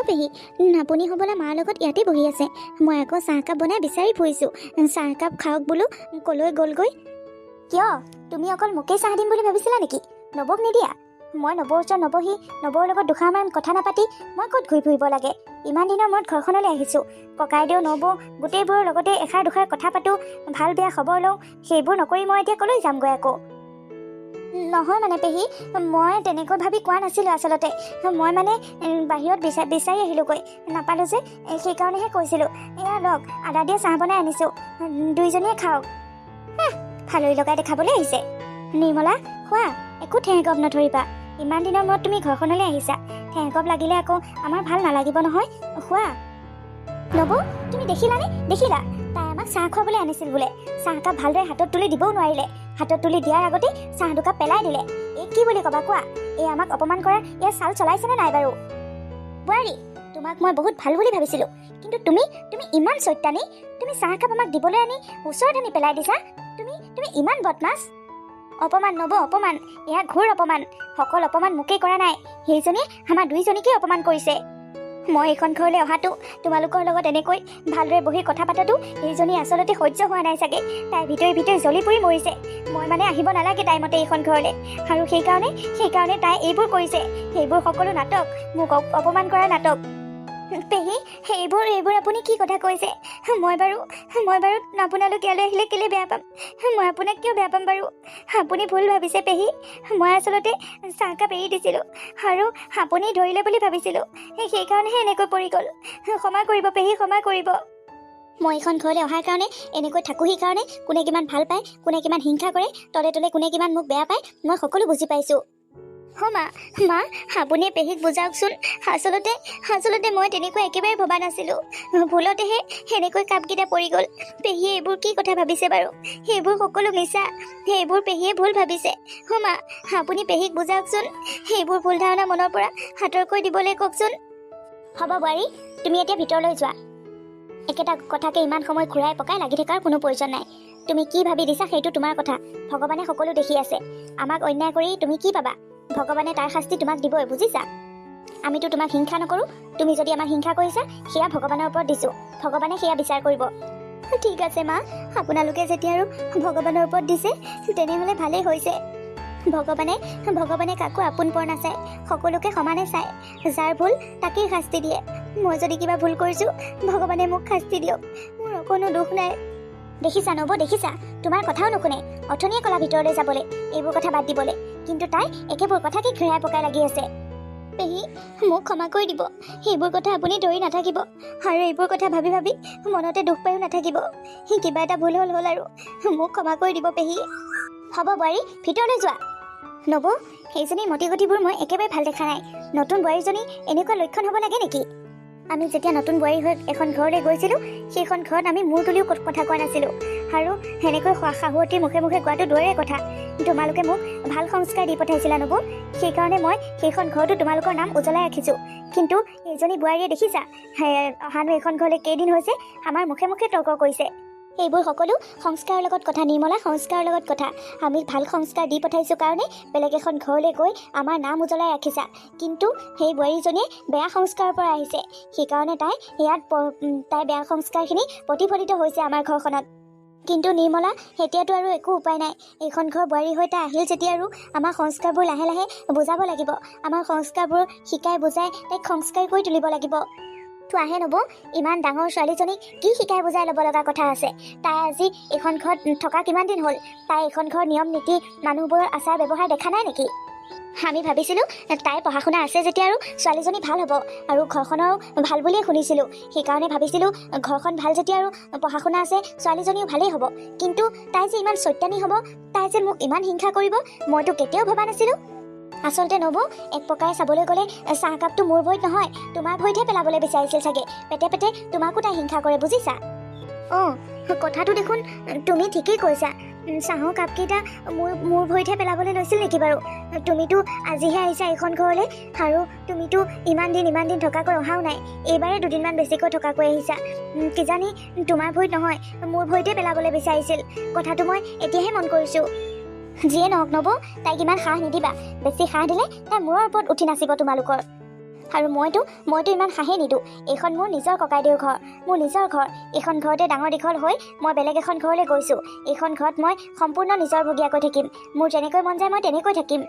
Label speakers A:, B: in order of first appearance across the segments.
A: পেহী, আপুনি হ'বলা মাৰ লগত ইয়াতে বহি আছে। মই আকৌ চাহকাপ বনাই বিচাৰি ফুৰিছোঁ। চাহকাপ খাওক বোলো, ক'লৈ গ'লগৈ? কিয় তুমি অকল মোকেই চাহ দিম বুলি ভাবিছিলা নেকি? নবৌক নিদিয়া? মই নবৌৰ ওচৰত নবহি, নবৌৰ লগত দুষাৰমান কথা নাপাতি মই ক'ত ঘূৰি ফুৰিব লাগে? ইমান দিনৰ মূৰত ঘৰখনলৈ আহিছোঁ। ককাইদেউ, নবৌ গোটেইবোৰৰ লগতে এষাৰ দুষাৰ কথা পাতোঁ, ভাল বেয়া খবৰ লওঁ। সেইবোৰ নকৰি মই এতিয়া ক'লৈ যামগৈ আকৌ? নহয় মানে পেহী, মই তেনেকৈ ভাবি কোৱা নাছিলোঁ আচলতে। মই মানে বাহিৰত বিচাৰি আহিলোঁগৈ, নাপালোঁ যে, সেইকাৰণেহে কৈছিলোঁ। এয়া লওক, আদা দিয়া চাহ বনাই আনিছোঁ, দুইজনীয়ে খাওক। ফালৰি লগাই দেখাবলৈ আহিছে। নিৰ্মলা, খোৱা, একো ঠেহেকপ নধৰিবা। ইমান দিনৰ মূৰত তুমি ঘৰখনলৈ আহিছা, ঠেহেকপ লাগিলে আকৌ আমাৰ ভাল নালাগিব নহয়। খোৱা। নবৌ, তুমি দেখিলানে? দেখিলা, তাই আমাক চাহ খুৱাবলৈ আনিছিল বোলে। চাহকাপ ভালদৰে হাতত তুলি দিবও নোৱাৰিলে। হাতত তুলি দিয়াৰ আগতেই চাহ দুকাপ পেলাই দিলে। এই কি বুলি ক'বা কোৱা? এই আমাক অপমান কৰাৰ ইয়াৰ চাল চলাইছেনে নাই বাৰু? বোৱাৰী, তোমাক মই বহুত ভাল বুলি ভাবিছিলোঁ, কিন্তু তুমি ইমান চৈতানী। তুমি চাহকাপ আমাক দিবলৈ আনি ওচৰত আনি পেলাই দিছা। তুমি ইমান বদমাছ। অপমান নবৌ, অপমান। এয়া ঘোৰ অপমান। সকল অপমান মোকেই কৰা নাই, সেইজনীয়ে আমাৰ দুইজনীকেই অপমান কৰিছে। মই এইখন ঘৰলৈ অহাটো, তোমালোকৰ লগত এনেকৈ ভালদৰে বহি কথা পাতাটো সেইজনী আচলতে সহ্য হোৱা নাই চাগে। তাই ভিতৰি জ্বলি পৰি মৰিছে। মই মানে আহিব নালাগে টাইমতে এইখন ঘৰলৈ, আৰু সেইকাৰণে তাই এইবোৰ কৰিছে। সেইবোৰ সকলো নাটক, মোক অপমান কৰা নাটক। পেহী, এইবোৰ আপুনি কি কথা কৈছে? মই বাৰু আপোনালোক ইয়ালৈ আহিলে কেলৈ বেয়া পাম? মই আপোনাক কিয় বেয়া পাম বাৰু? আপুনি ভুল ভাবিছে পেহী। মই আচলতে চাহকাপ এৰি দিছিলোঁ, আৰু আপুনি ধৰিলে বুলি ভাবিছিলোঁ। সেইকাৰণেহে এনেকৈ পৰি গ'ল। ক্ষমা কৰিব পেহী, ক্ষমা কৰিব। মই এইখন ঘৰলৈ অহাৰ কাৰণে, এনেকৈ থাকোহি কাৰণে, কোনে কিমান ভাল পায়, কোনে কিমান হিংসা কৰে, তলে তলে কোনে কিমান মোক বেয়া পায়, মই সকলো বুজি পাইছোঁ। মা, আপুনি পেহীক বুজাওকচোন। আচলতে মই তেনেকৈ একেবাৰে ভবা নাছিলোঁ। ভুলতেহে সেনেকৈ কাপকেইটা পৰি গ'ল। পেহীয়ে এইবোৰ কি কথা ভাবিছে বাৰু? সেইবোৰ সকলো মিছা। সেইবোৰ পেহীয়ে ভুল ভাবিছে। মা, আপুনি পেহীক বুজাওকচোন। সেইবোৰ ভুল ধাৰণা মনৰ পৰা আঁতৰকৈ দিবলৈ কওকচোন। হ'ব বোৱাৰী, তুমি এতিয়া ভিতৰলৈ যোৱা। একেটা কথাকে ইমান সময় ঘূৰাই পকাই লাগি থকাৰ কোনো প্ৰয়োজন নাই। তুমি কি ভাবি দিছা সেইটো তোমাৰ কথা। ভগৱানে সকলো দেখি আছে। আমাক অন্যায় কৰি তুমি কি পাবা? ভগৱানে তাৰ শাস্তি তোমাক দিবই, বুজিছা? আমিতো তোমাক হিংসা নকৰোঁ। তুমি যদি আমাক হিংসা কৰিছা, সেয়া ভগৱানৰ ওপৰত দিছোঁ। ভগৱানে সেয়া বিচাৰ কৰিব। ঠিক আছে মা, আপোনালোকে যেতিয়া আৰু ভগৱানৰ ওপৰত দিছে, তেনেহ'লে ভালেই হৈছে। ভগৱানে কাকো আপোন পৰ নাচায়, সকলোকে সমানে চায়। যাৰ ভুল তাকেই শাস্তি দিয়ে। মই যদি কিবা ভুল কৰিছোঁ, ভগৱানে মোক শাস্তি দিয়ক। মোৰ অকণো দুখ নাই। দেখিছা নবৌ, দেখিছা? তোমাৰ কথাও নুশুনে। অথনিয়ে ক'লা ভিতৰলৈ যাবলৈ, এইবোৰ কথা বাদ দিবলৈ, কিন্তু তাই একেবোৰ কথাকে ঘূৰাই পকাই লাগি আছে। পেহী, মোক ক্ষমা কৰি দিব। সেইবোৰ কথা আপুনি ধৰি নাথাকিব, আৰু এইবোৰ কথা ভাবি মনতে দুখ পায়ো নাথাকিব। কিবা এটা ভুল হ'ল আৰু মোক ক্ষমা কৰি দিব পেহী। হ'ব বোৱাৰী, ভিতৰলৈ যোৱা। নবৌ, সেইজনীৰ মতিগতিবোৰ মই একেবাৰে ভাল দেখা নাই। নতুন বোৱাৰীজনী এনেকুৱা লক্ষণ হ'ব লাগে নেকি? আমি যেতিয়া নতুন বোৱাৰী হৈ এখন ঘৰলৈ গৈছিলোঁ, সেইখন ঘৰত আমি মূৰ তুলিও কথা কোৱা নাছিলোঁ, আৰু সেনেকৈ শাহুৱতীৰ মুখে মুখে কোৱাটো দূৰৰে কথা। তোমালোকে মোক ভাল সংস্কাৰ দি পঠাইছিলা নবৌ, সেইকাৰণে মই সেইখন ঘৰতো তোমালোকৰ নাম উজ্বলাই ৰাখিছোঁ। কিন্তু এইজনী বোৱাৰীয়ে দেখিছা, অহানো এইখন ঘৰলৈ কেইদিন হৈছে, আমাৰ মুখে মুখে তৰ্ক কৰিছে। এইবোৰ সকলো সংস্কাৰৰ লগত কথা নিৰ্মলা, সংস্কাৰৰ লগত কথা। আমি ভাল সংস্কাৰ দি পঠাইছোঁ কাৰণে বেলেগ এখন ঘৰলৈ গৈ আমাৰ নাম উজ্বলাই ৰাখিছা, কিন্তু সেই বোৱাৰীজনীয়ে বেয়া সংস্কাৰৰ পৰা আহিছে। সেইকাৰণে তাই বেয়া সংস্কাৰখিনি প্ৰতিফলিত হৈছে আমাৰ ঘৰখনত। কিন্তু নিৰ্মলা, এতিয়াতো আৰু একো উপায় নাই। এইখন ঘৰ বোৱাৰী হৈ তাই আহিল যেতিয়া আৰু আমাৰ সংস্কাৰবোৰ লাহে লাহে বুজাব লাগিব। আমাৰ সংস্কাৰবোৰ শিকাই বুজাই তাইক সংস্কাৰী কৰি তুলিব লাগিব। আহে নবৌ, ইমান ডাঙৰ ছোৱালীজনীক কি শিকাই বুজাই ল'ব লগা কথা আছে? তাই আজি এইখন ঘৰত থকা কিমান দিন হ'ল? তাই এইখন ঘৰৰ নিয়ম নীতি, মানুহবোৰৰ আচাৰ ব্যৱহাৰ দেখা নাই নেকি? আমি ভাবিছিলোঁ তাই পঢ়া শুনা আছে যেতিয়া আৰু ছোৱালীজনী ভাল হ'ব, আৰু ঘৰখনৰো ভাল বুলিয়ে শুনিছিলোঁ। সেইকাৰণে ভাবিছিলোঁ ঘৰখন ভাল যেতিয়া আৰু পঢ়া শুনা আছে, ছোৱালীজনীও ভালেই হ'ব। কিন্তু তাই যে ইমান চৈতানী হ'ব, তাই যে মোক ইমান হিংসা কৰিব, মইতো কেতিয়াও ভবা নাছিলোঁ। আচলতে নবৌ, এক প্ৰকাৰে চাবলৈ গ'লে চাহকাপটো মোৰ ভৰিত নহয়, তোমাৰ ভৰিতহে পেলাবলৈ বিচাৰিছিল চাগে। পেটে পেটে তোমাকো তাই হিংসা কৰে, বুজিছা? অঁ, কথাটো দেখোন তুমি ঠিকেই কৈছা। চাহৰ কাপকেইটা মোৰ ভৰিতহে পেলাবলৈ লৈছিল নেকি বাৰু? তুমিতো আজিহে আহিছা এইখন ঘৰলৈ, আৰু তুমিতো ইমান দিন থকাকৈ অহাও নাই। এইবাৰে দুদিনমান বেছিকৈ থকাকৈ আহিছা। কিজানি তোমাৰ ভৰিত নহয়, মোৰ ভৰিতে পেলাবলৈ বিচাৰিছিল। কথাটো মই এতিয়াহে মন কৰিছোঁ। যিয়ে নহওক নবৌ, তাইক ইমান সাহ নিদিবা। বেছি সাহ দিলে তাই মূৰৰ ওপৰত উঠি নাচিব তোমালোকৰ। আৰু মইতো ইমান সাহে নিদিওঁ। এইখন মোৰ নিজৰ ককাইদেউৰ ঘৰ, মোৰ নিজৰ ঘৰ। এইখন ঘৰতে ডাঙৰ দীঘল হৈ মই বেলেগ এখন ঘৰলৈ গৈছোঁ। এইখন ঘৰত মই সম্পূৰ্ণ নিজৰবগীয়াকৈ থাকিম। মোৰ যেনেকৈ মন যায় মই তেনেকৈ থাকিম।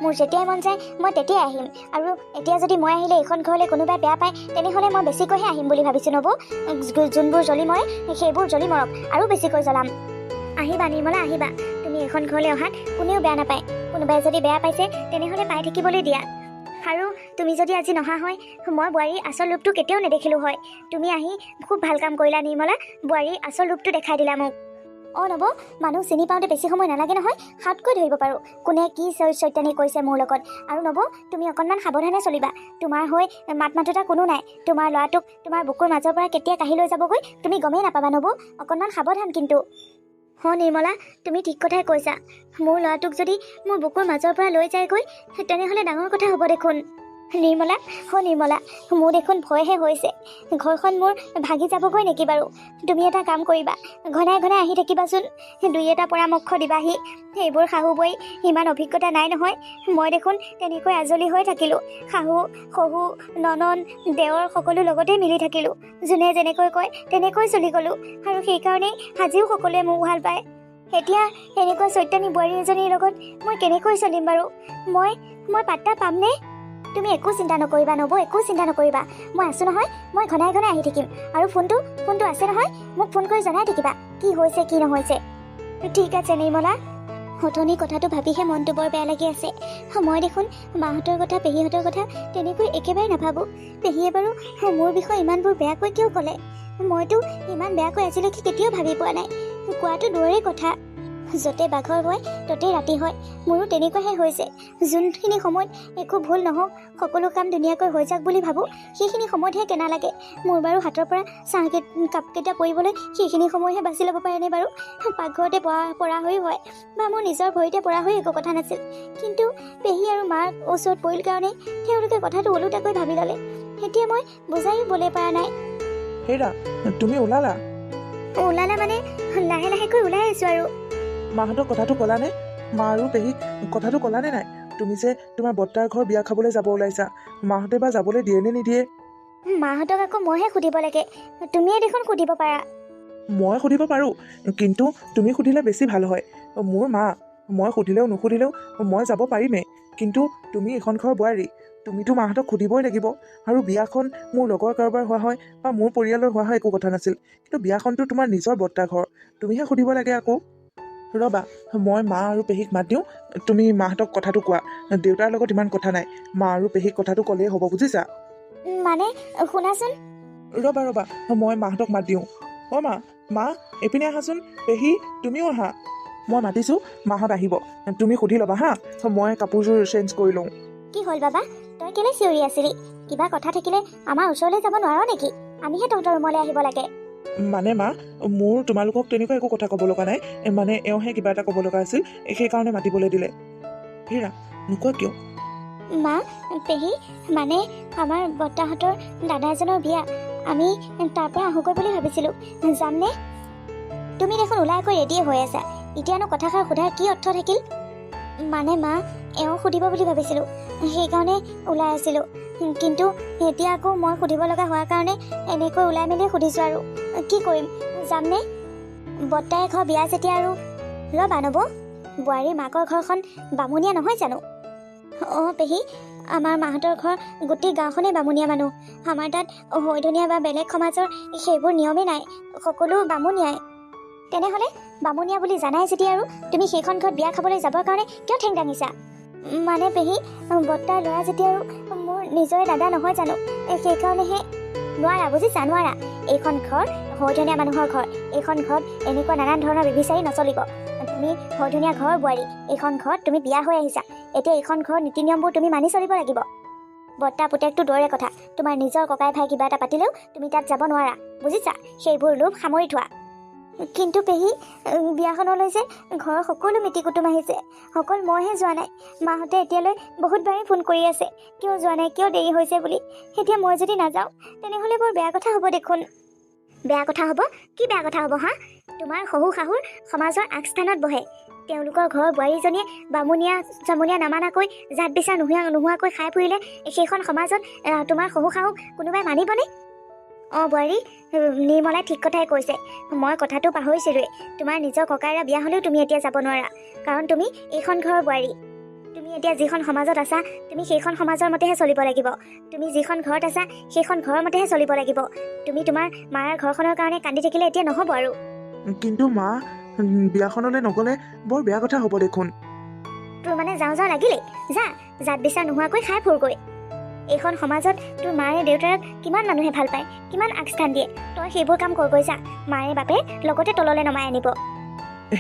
A: মোৰ যেতিয়াই মন যায় মই তেতিয়াই আহিম। আৰু এতিয়া যদি মই আহিলে এইখন ঘৰলৈ কোনোবাই বেয়া পায় তেনেহ'লে মই বেছিকৈহে আহিম বুলি ভাবিছোঁ নবৌ। যোনবোৰ জ্বলি মৰে সেইবোৰ জ্বলি মৰক, আৰু বেছিকৈ জ্বলাম। আহিবা নিৰ্মলা, আহিবা। তুমি এইখন ঘৰলৈ অহাত কোনেও বেয়া নাপায়। কোনোবাই যদি বেয়া পাইছে তেনেহ'লে পাই থাকিবলৈ দিয়া। আৰু তুমি যদি আজি নহা হয় মই বোৱাৰীৰ আচল ৰূপটো কেতিয়াও নেদেখিলোঁ হয়। তুমি আহি খুব ভাল কাম কৰিলা নিৰ্মলা, বোৱাৰীৰ আচল ৰূপটো দেখাই দিলা মোক। নবৌ, মানুহ চিনি পাওঁতে বেছি সময় নালাগে নহয়, হাতকৈ ধৰিব পাৰোঁ কোনে কি চৈতানি কৰিছে মোৰ লগত। আৰু নবৌ, তুমি অকণমান সাৱধানে চলিবা। তোমাৰ হৈ মাত মাতোতা কোনো নাই। তোমাৰ ল'ৰাটোক তোমাৰ বুকুৰ মাজৰ পৰা কেতিয়া কাঢ়ি লৈ যাবগৈ তুমি গমেই নাপাবা নবৌ। অকণমান সাৱধান কিন্তু। নিৰ্মলা, তুমি ঠিক কথাই কৈছা। মোৰ ল'ৰাটোক যদি মোৰ বুকুৰ মাজৰ পৰা লৈ যায়গৈ তেনেহ'লে ডাঙৰ কথা হ'ব দেখোন। নিৰ্মলা, নিৰ্মলা, মোৰ দেখোন ভয়হে হৈছে। ঘৰখন মোৰ ভাগি যাবগৈ নেকি বাৰু? তুমি এটা কাম কৰিবা, ঘনাই ঘনাই আহি থাকিবাচোন। দুই এটা পৰামৰ্শ দিবাহি। সেইবোৰ শাহু বৈ ইমান অভিজ্ঞতা নাই নহয়। মই দেখোন তেনেকৈ আজলি হৈ থাকিলোঁ। শাহু, শহু, ননন, দেৱৰ সকলো লগতেই মিলি থাকিলোঁ। যোনে যেনেকৈ কয় তেনেকৈ চলি গ'লোঁ। আৰু সেইকাৰণেই আজিও সকলোৱে মোক ভাল পায়। এতিয়া এনেকুৱা চৈতানী বোৱাৰী এজনীৰ লগত মই কেনেকৈ চলিম বাৰু? মই পাত্তা পামনে? তুমি একো চিন্তা নকৰিবা নবৌ, একো চিন্তা নকৰিবা। মই আছোঁ নহয়, মই ঘনাই ঘনাই আহি থাকিম। আৰু ফোনটো আছে নহয়, মোক ফোন কৰি জনাই থাকিবা কি হৈছে কি নহৈছে। ঠিক আছে নিৰ্মলা। অথনি কথাটো ভাবিহে মনটো বৰ বেয়া লাগি আছে। মই দেখোন মাহঁতৰ কথা, পেহীহঁতৰ কথা তেনেকৈ একেবাৰে নাভাবোঁ। পেহীয়ে বাৰু মোৰ বিষয়ে ইমানবোৰ বেয়াকৈ কিয় ক'লে? মইতো ইমান বেয়াকৈ আজিলৈকে কেতিয়াও ভাবি পোৱা নাই। কোৱাটো দূৰৰে কথা। য'তে বাঘৰ হয় ত'তেই ৰাতি হয়। মোৰো তেনেকুৱাহে হৈছে। যোনখিনি সময়ত একো ভুল নহওক, সকলো কাম ধুনীয়াকৈ হৈ যাওক বুলি ভাবোঁ, সেইখিনি সময়তহে কেনা লাগে। মোৰ বাৰু হাতৰ পৰা কাপকেইটা পৰিবলৈ সেইখিনি সময়হে বাছি ল'ব পাৰেনে বাৰু? পাকঘৰতে পৰা হৈও হয়, বা মোৰ নিজৰ ভৰিতে পৰা হৈ একো কথা নাছিল। কিন্তু পেহী আৰু মাৰ ওচৰত পৰিল কাৰণে তেওঁলোকে কথাটো ওলোটাকৈ ভাবি ল'লে। এতিয়া মই বুজাইও বলে পৰা নাই।
B: হেৰা, তুমি ওলালা
A: মানে লাহে লাহেকৈ ওলাই আছোঁ। আৰু
B: মাহঁতক কথাটো ক'লানে? মা আৰু পেহীক কথাটো ক'লানে নাই? তুমি যে তোমাৰ বৰ্তাৰ ঘৰ বিয়া খাবলৈ যাব ওলাইছা, মাহঁতে বা যাবলৈ দিয়ে নে নিদিয়ে?
A: মাহঁতক আকৌ মইহে সুধিব লাগে, তুমিয়ে দেখোন সুধিব পাৰা।
B: মই সুধিব পাৰোঁ, কিন্তু তুমি সুধিলে বেছি ভাল হয়। মোৰ মা, মই সুধিলেও নুসুধিলেও মই যাব পাৰিমেই। কিন্তু তুমি এখন ঘৰৰ বোৱাৰী, তুমিতো মাহঁতক সুধিবই লাগিব। আৰু বিয়াখন মোৰ লগৰ কাৰোবাৰ হোৱা হয় বা মোৰ পৰিয়ালৰ হোৱা হয় একো কথা নাছিল, কিন্তু বিয়াখনতো তোমাৰ নিজৰ বৰ্তাৰ ঘৰ, তুমিহে সুধিব লাগে আকৌ। ৰ'বা, মই মা আৰু পেহীক মাত দিওঁ, তুমি মাহঁতক কথাটো কোৱা। দেউতাৰ লগত ইমান কথা নাই, মা আৰু পেহীক কথাটো ক'লেই হ'ব, বুজিছা?
A: মানে শুনাচোন।
B: ৰ'বা, মই মাহঁতক মাত দিওঁ। মা, এইপিনে আহাচোন। পেহী, তুমিও আহা। মই মাতিছোঁ, মাহঁত আহিব। তুমি সুধি ল'বা হা, মই কাপোৰযোৰ চেঞ্জ কৰি লওঁ।
A: কি হ'ল বাবা, তই কেলে চিঞৰি আছিলি? কিবা কথা থাকিলে আমাৰ ওচৰলৈ যাব নোৱাৰ নেকি? আমিহে তহঁতৰ ৰুমলৈ আহিব লাগে।
B: মানে মা, মোৰ তোমালোকক তেনেকুৱা একো কথা ক'ব লগা নাই, মানে এওঁহে কিবা এটা ক'ব লগা আছিল, সেইকাৰণে মাতিবলৈ দিলে। হেৰা, নোকোৱা কিয়?
A: মা, পেহী, মানে আমাৰ বৰ্তাহঁতৰ দাদা এজনৰ বিয়া, আমি তাৰ পৰা আহোগৈ বুলি ভাবিছিলোঁ। যামনে? তুমি দেখোন ওলাই কৈ ৰেডিয়ে হৈ আছা, এতিয়ানো কথাষাৰ সোধাৰ কি অৰ্থ থাকিল? মানে মা, এওঁ সুধিব বুলি ভাবিছিলোঁ, সেইকাৰণে ওলাই আছিলোঁ। কিন্তু এতিয়া আকৌ মই সুধিব লগা হোৱাৰ কাৰণে এনেকৈ ওলাই মেলিয়ে সুধিছোঁ। আৰু কি কৰিম, যামনে? বৰ্তাই ঘৰ বিয়া যেতিয়া আৰু ৰ'বা নবৌ, বোৱাৰীৰ মাকৰ ঘৰখন বামুণীয়া নহয় জানো? পেহী, আমাৰ মাহঁতৰ ঘৰ গোটেই গাঁওখনেই বামুণীয়া মানুহ। আমাৰ তাত হৈধনীয়া বা বেলেগ সমাজৰ সেইবোৰ নিয়মেই নাই, সকলো বামুণীয়াই। তেনেহ'লে বামুণীয়া বুলি জানাই যেতিয়া আৰু তুমি সেইখন ঘৰত বিয়া খাবলৈ যাবৰ কাৰণে কিয় ঠেং দাঙিছা? মানে পেহী, বৰ্তাৰ ল'ৰা যেতিয়া আৰু মোৰ নিজৰে দাদা নহয় জানো, সেইকাৰণেহে। নোৱাৰা, বুজিছা, নোৱাৰা। এইখন ঘৰ হৈধনীয়া মানুহৰ ঘৰ। এইখন ঘৰত এনেকুৱা নানান ধৰণৰ বিবিচাৰি নচলিব। তুমি হৈধনীয়া ঘৰৰ বোৱাৰী, এইখন ঘৰত তুমি বিয়া হৈ আহিছা। এতিয়া এইখন ঘৰৰ নীতি নিয়মবোৰ তুমি মানি চলিব লাগিব। বৰ্তা পুতেকটো দূৰৰে কথা, তোমাৰ নিজৰ ককাই ভাই কিবা এটা পাতিলেও তুমি তাত যাব নোৱাৰা, বুজিছা? সেইবোৰ লোভ সামৰি থোৱা। কিন্তু পেহী, বিয়াখনলৈ যে ঘৰৰ সকলো মিতিৰ কুটুম আহিছে, অকল মইহে যোৱা নাই। মাহঁতে এতিয়ালৈ বহুতবাৰেই ফোন কৰি আছে, কিয় যোৱা নাই, কিয় দেৰি হৈছে বুলি। এতিয়া মই যদি নাযাওঁ তেনেহ'লে বৰ বেয়া কথা হ'ব দেখোন। বেয়া কথা হ'ব? কি বেয়া কথা হ'ব হা? তোমাৰ শহু শাহুৰ সমাজৰ আগস্থানত বহে, তেওঁলোকৰ ঘৰৰ বোৱাৰীজনীয়ে বামুণীয়া চামুণীয়া নামানাকৈ জাত বিচাৰ নোহোৱাকৈ খাই ফুৰিলে সেইখন সমাজত তোমাৰ শহু শাহুক কোনোবাই মানিবনে? অঁ বোৱাৰী, নিৰ্মলাই ঠিক কথাই কৈছে। মই কথাটো পাহৰিছিলোঁৱেই। তোমাৰ নিজৰ ককাইৰা বিয়া হ'লেও তুমি এতিয়া যাব নোৱাৰা, কাৰণ তুমি এইখন ঘৰৰ বোৱাৰী। তুমি এতিয়া যিখন সমাজত আছা তুমি সেইখন সমাজৰ মতেহে চলিব লাগিব। তুমি যিখন ঘৰত আছা সেইখন ঘৰৰ মতেহে চলিব লাগিব। তুমি তোমাৰ মাৰ ঘৰখনৰ কাৰণে কান্দি থাকিলে এতিয়া নহ'ব আৰু।
B: কিন্তু মা, বিয়াখনলৈ নগ'লে বৰ বেয়া কথা হ'ব দেখোন।
A: তোৰ মানে যাওঁ যাওঁ লাগিলেই? যা, জাত বিচাৰ নোহোৱাকৈ খাই ফুৰগৈ। এইখন সমাজত তোৰ মাৰে দেউতাক কিমান মানুহে ভাল পায়, কিমান আগস্থান দিয়ে। তই সেইবোৰ কাম কৰগৈ যা। মায়ে বাপে লগতে তললৈ নমাই আনিব।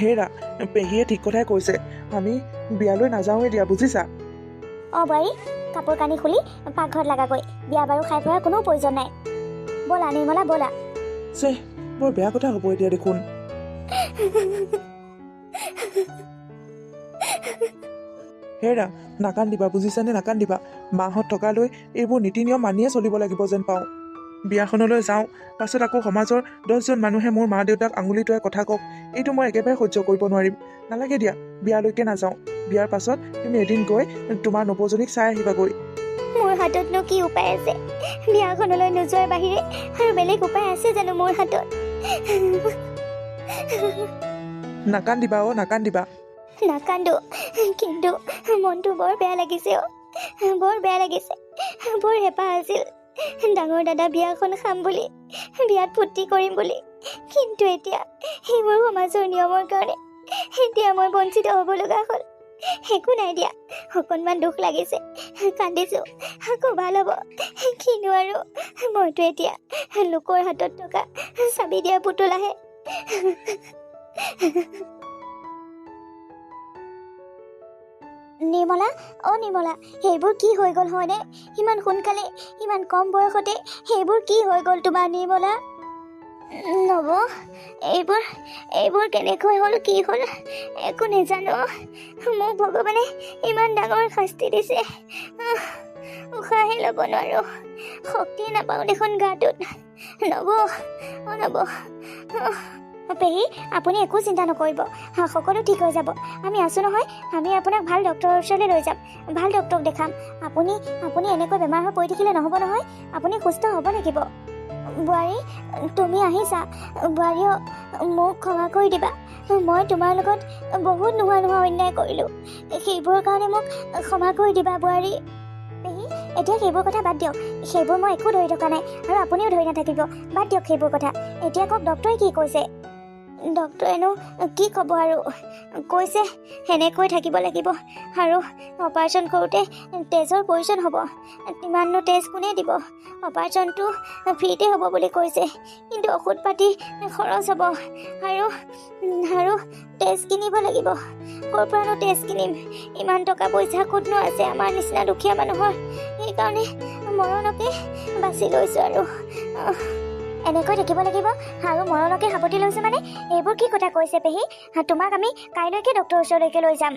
B: হেৰা, পেহীয়ে ঠিক কথাই কৈছে। আমি বিয়ালৈ নাযাওঁৱে দিয়া, বুজিছা?
A: অঁ বোৱাৰী, কাপোৰ কানি খুলি পাকঘৰত লাগাগৈ। বিয়া বাৰু খাই ফুৰাৰ কোনো প্ৰয়োজন নাই। ব'লা নিৰ্মলা, ব'লা।
B: চে, বৰ বেয়া কথা হ'ব এতিয়া দেখোন। হেৰা, নাকান্দিবা বুজিছানে, নাকান্দিবা। মাহঁত থকালৈ এইবোৰ নীতি নিয়ম মানিয়ে চলিব লাগিব যেন পাওঁ। বিয়াখনলৈ যাওঁ, পাছত আকৌ সমাজৰ 10জন মানুহে মোৰ মা দেউতাক আঙুলি টোৱাই কথা কওক। এইটো মই একেবাৰে সহ্য কৰিব নোৱাৰিম। নালাগে দিয়া, বিয়ালৈকে নাযাওঁ। বিয়াৰ পাছত তুমি এদিন গৈ তোমাৰ নবৌজনীক চাই আহিবাগৈ।
A: মোৰ হাততনো কি উপায় আছে? বিয়াখনলৈ নোযোৱাৰ বাহিৰে আৰু বেলেগ উপায় আছে জানো মোৰ হাতত?
B: নাকান্দিবা অ', নাকান্দিবা।
A: নাকান্দো, কিন্তু মনটো বৰ বেয়া লাগিছে অ', বৰ বেয়া লাগিছে। বৰ হেঁপাহ আছিল ডাঙৰ দাদা বিয়াখন খাম বুলি, বিয়াত ফূৰ্তি কৰিম বুলি। কিন্তু এতিয়া সেইবোৰ সমাজৰ নিয়মৰ কাৰণে এতিয়া মই বঞ্চিত হ'ব লগা হ'ল। একো নাই দিয়া, অকণমান দুখ লাগিছে, কান্দিছোঁ, আকৌ ভাল হ'ব। কিনো আৰু, মইতো এতিয়া লোকৰ হাতত থকা চাবি দিয়া পুতলাহে। নিৰ্মলা, অ' নিৰ্মলা, সেইবোৰ কি হৈ গ'ল হয়নে? ইমান সোনকালে, ইমান কম বয়সতে সেইবোৰ কি হৈ গ'ল তোমাৰ নিৰ্মলা? নব, এইবোৰ কেনেকৈ হ'ল, কি হ'ল একো নেজানো। মোক ভগৱানে ইমান ডাঙৰ শাস্তি দিছে, উশাহে ল'ব নোৱাৰো, শক্তিয়ে নাপাওঁ দেখোন গাটোত। নব, অ' নব। পেহী, আপুনি একো চিন্তা নকৰিব, সকলো ঠিক হৈ যাব। আমি আছোঁ নহয়, আমি আপোনাক ভাল ডক্টৰৰ ওচৰলৈ লৈ যাম, ভাল ডক্টৰক দেখাম। আপুনি এনেকৈ বেমাৰ হৈ পৰি থাকিলে নহ'ব নহয়, আপুনি সুস্থ হ'ব লাগিব। বোৱাৰী, তুমি আহিছা। বোৱাৰী, মোক ক্ষমা কৰি দিবা। মই তোমাৰ লগত বহুত নোহোৱা অন্যায় কৰিলোঁ, সেইবোৰৰ কাৰণে মোক ক্ষমা কৰি দিবা বোৱাৰী। পেহী, এতিয়া সেইবোৰ কথা বাদ দিয়ক। সেইবোৰ মই একো ধৰি থকা নাই, আৰু আপুনিও ধৰি নাথাকিব। বাদ দিয়ক সেইবোৰ কথা। এতিয়া কওক, ডক্টৰে কি কৈছে? ডক্টৰেনো কি ক'ব আৰু, কৈছে সেনেকৈ থাকিব লাগিব, আৰু অপাৰেশ্যন কৰোঁতে তেজৰ প্ৰয়োজন হ'ব। ইমাননো তেজ কোনে দিব? অপাৰেশ্যনটো ফ্ৰীতে হ'ব বুলি কৈছে, কিন্তু ঔষধ পাতি খৰচ হ'ব, আৰু তেজ কিনিব লাগিব। ক'ৰ পৰানো তেজ কিনিম? ইমান টকা পইচা ক'তনো আছে আমাৰ নিচিনা দুখীয়া মানুহৰ? সেইকাৰণে মৰণকে বাছি লৈছোঁ আৰু। এনেকৈ থাকিব লাগিব, আৰু মৰণকে সাৱটি লৈছোঁ মানে? এইবোৰ কি কথা কৈছে পেহী? তোমাক আমি কাইলৈকে ডক্টৰৰ ওচৰলৈকে লৈ যাম।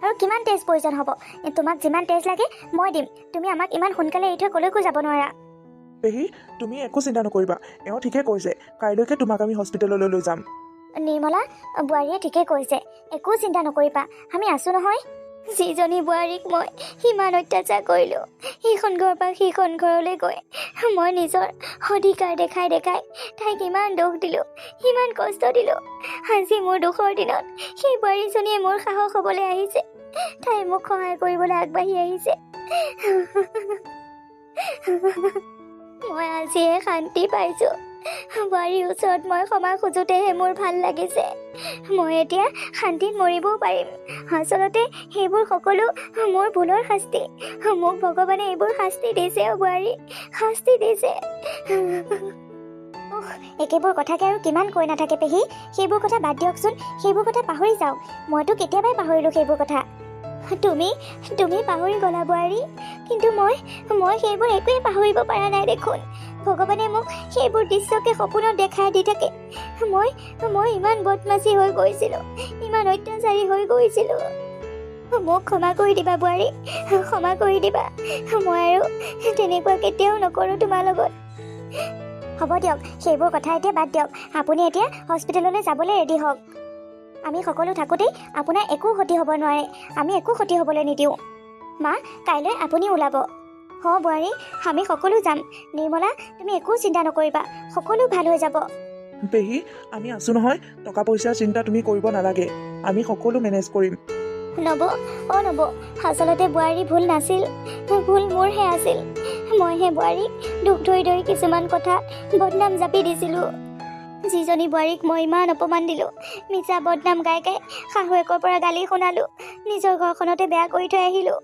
A: আৰু কিমান তেজ প্ৰয়োজন হ'ব? তোমাক যিমান তেজ লাগে মই দিম। তুমি আমাক ইমান সোনকালে এৰি থৈ ক'লৈকো যাব নোৱাৰা।
B: পেহী, তুমি একো চিন্তা নকৰিবা, এওঁ ঠিকে কৈছে। কাইলৈকে তোমাক আমি হস্পিটেললৈ লৈ যাম।
A: নিৰ্মলা, বোৱাৰীয়ে ঠিকে কৈছে, একো চিন্তা নকৰিবা, আমি আছোঁ নহয়। যিজনী বোৱাৰীক মই ইমান অত্যাচাৰ কৰিলোঁ, সেইখন ঘৰৰ পৰা সেইখন ঘৰলৈ গৈ মই নিজৰ অধিকাৰ দেখাই তাইক ইমান দুখ দিলোঁ, ইমান কষ্ট দিলোঁ। আজি মোৰ দুখৰ দিনত সেই বোৱাৰীজনীয়ে মোৰ সাহস হ'বলৈ আহিছে, তাই মোক সহায় কৰিবলৈ আগবাঢ়ি আহিছে। মই আজিহে শান্তি পাইছোঁ। বোৱাৰীৰ ওচৰত মই ক্ষমা খোজোতেহে মোৰ ভাল লাগিছে। মই এতিয়া শান্তিত মৰিবও পাৰিম। আচলতে সেইবোৰ সকলো মোৰ ভুলৰ শাস্তি। মোক ভগৱানে এইবোৰ শাস্তি দিছে, বোৱাৰী, শাস্তি দিছে। একেবোৰ কথাকে আৰু কিমান কৈ নাথাকে পেহী? সেইবোৰ কথা বাদ দিয়কচোন, সেইবোৰ কথা পাহৰি যাওক। মইতো কেতিয়াবাই পাহৰিলোঁ সেইবোৰ কথা। তুমি পাহৰি গ'লা বোৱাৰী, কিন্তু মই সেইবোৰ একোৱেই পাহৰিব পৰা নাই দেখোন। ভগৱানে মোক সেইবোৰ দৃশ্যকে সপোনত দেখাই দি থাকে। মই ইমান বদমাচি হৈ গৈছিলোঁ, ইমান অত্যাচাৰী হৈ গৈছিলোঁ। মোক ক্ষমা কৰি দিবা বোৱাৰী, ক্ষমা কৰি দিবা। মই আৰু তেনেকুৱা কেতিয়াও নকৰোঁ তোমাৰ লগত। হ'ব দিয়ক, সেইবোৰ কথা এতিয়া বাদ দিয়ক। আপুনি এতিয়া হস্পিটেললৈ যাবলৈ ৰেডি হওক। আমি সকলো থাকোঁতেই আপোনাৰ একো ক্ষতি হ'ব নোৱাৰে। আমি একো ক্ষতি হ'বলৈ নিদিওঁ। মা, কাইলৈ আপুনি ওলাব। বোৱাৰী, আমি সকলো যাম। নিৰ্মলা, তুমি একো চিন্তা নকৰিবা, সকলো ভাল হৈ যাব।
B: পেহী, আমি আছোঁ নহয়, টকা পইচাৰ চিন্তা তুমি কৰিব নালাগে, আমি সকলো মেনেজ কৰিম।
A: নব, নব, আচলতে বোৱাৰী ভুল নাছিল, ভুল মোৰহে আছিল। মইহে বোৱাৰীক দুখ ধৰি ধৰি কিছুমান কথা বদনাম জাপি দিছিলোঁ। যিজনী বোৱাৰীক মই ইমান অপমান দিলোঁ, মিছা বদনাম গাই গাই শাহুৱেকৰ পৰা গালি শুনালোঁ, নিজৰ ঘৰখনতে বেয়া কৰি থৈ আহিলোঁ।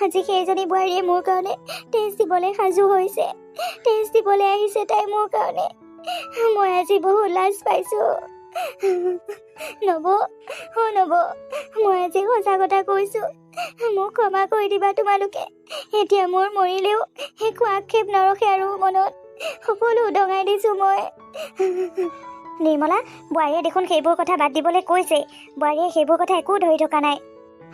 A: আজি সেইজনী বোৱাৰীয়ে মোৰ কাৰণে তেজ দিবলৈ সাজু হৈছে, তেজ দিবলৈ আহিছে তাই মোৰ কাৰণে। মই আজি বহুত লাজ পাইছোঁ। নব, নব, মই আজি সঁচা কথা কৈছোঁ, মোক ক্ষমা কৰি দিবা তোমালোকে। এতিয়া মোৰ মৰিলেও একো আক্ষেপ নৰখে আৰু মনত সকলো উদঙাই দিছোঁ মই। নিৰ্মলা, বোৱাৰীয়ে দেখোন সেইবোৰ কথা বাদ দিবলৈ কৈছে। বোৱাৰীয়ে সেইবোৰ কথা একো ধৰি থকা নাই।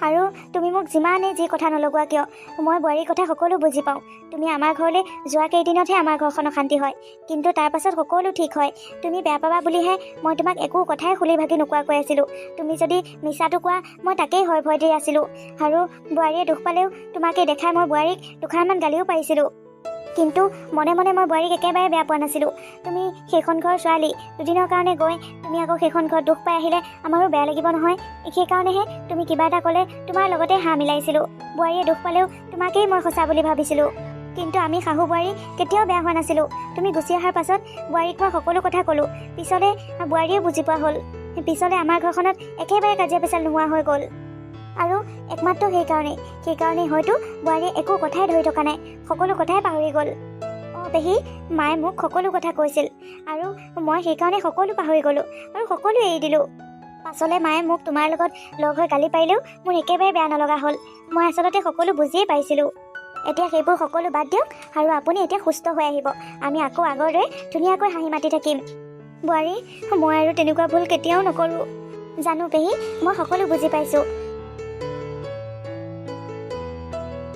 A: আৰু তুমি মোক যিমানেই যি কথা নলগোৱা কিয়, মই বোৱাৰীৰ কথা সকলো বুজি পাওঁ। তুমি আমাৰ ঘৰলৈ যোৱা কেইদিনতহে আমাৰ ঘৰখন অশান্তি হয়, কিন্তু তাৰ পাছত সকলো ঠিক হয়। তুমি বেয়া পাবা বুলিহে মই তোমাক একো কথাই খুলি ভাগি নোকোৱাকৈ আছিলোঁ। তুমি যদি মিছাটো কোৱা, মই তাকেই ভয় দি আছিলোঁ। আৰু বোৱাৰীয়ে দুখ পালেও তোমাকে দেখাই মই বোৱাৰীক দুষাৰমান গালিও পাৰিছিলোঁ। কিন্তু মনে মনে মই বোৱাৰীক একেবাৰে বেয়া পোৱা নাছিলোঁ। তুমি সেইখন ঘৰৰ ছোৱালী, দুদিনৰ কাৰণে গৈ তুমি আকৌ সেইখন ঘৰত দুখ পাই আহিলে আমাৰো বেয়া লাগিব নহয়। সেইকাৰণেহে তুমি কিবা এটা ক'লে তোমাৰ লগতে হাঁহ মিলাইছিলোঁ। বোৱাৰীয়ে দুখ পালেও তোমাকেই মই সঁচা বুলি ভাবিছিলোঁ। কিন্তু আমি শাহু বোৱাৰী কেতিয়াও বেয়া হোৱা নাছিলোঁ। তুমি গুচি অহাৰ পাছত বোৱাৰীক মই সকলো কথা ক'লোঁ। পিছলৈ বোৱাৰীয়ে বুজি পোৱা হ'ল। পিছলৈ আমাৰ ঘৰখনত একেবাৰে কাজিয়া পেচাল নোহোৱা হৈ গ'ল। আৰু একমাত্ৰ সেইকাৰণেই হয়তো বোৱাৰীয়ে একো কথাই ধৰি থকা নাই, সকলো কথাই পাহৰি গ'ল। পেহী, মায়ে মোক সকলো কথা কৈছিল আৰু মই সেইকাৰণে সকলো পাহৰি গ'লোঁ আৰু সকলো এৰি দিলোঁ। পাছলৈ মায়ে মোক তোমাৰ লগত লগ হৈ গালি পাৰিলেও মোৰ একেবাৰে বেয়া নলগা হ'ল। মই আচলতে সকলো বুজিয়েই পাইছিলোঁ। এতিয়া সেইবোৰ সকলো বাদ দিয়ক আৰু আপুনি এতিয়া সুস্থ হৈ আহিব। আমি আকৌ আগৰ দৰে ধুনীয়াকৈ হাঁহি মাতি থাকিম। বোৱাৰী, মই আৰু তেনেকুৱা ভুল কেতিয়াও নকৰোঁ। জানো পেহী, মই সকলো বুজি পাইছোঁ।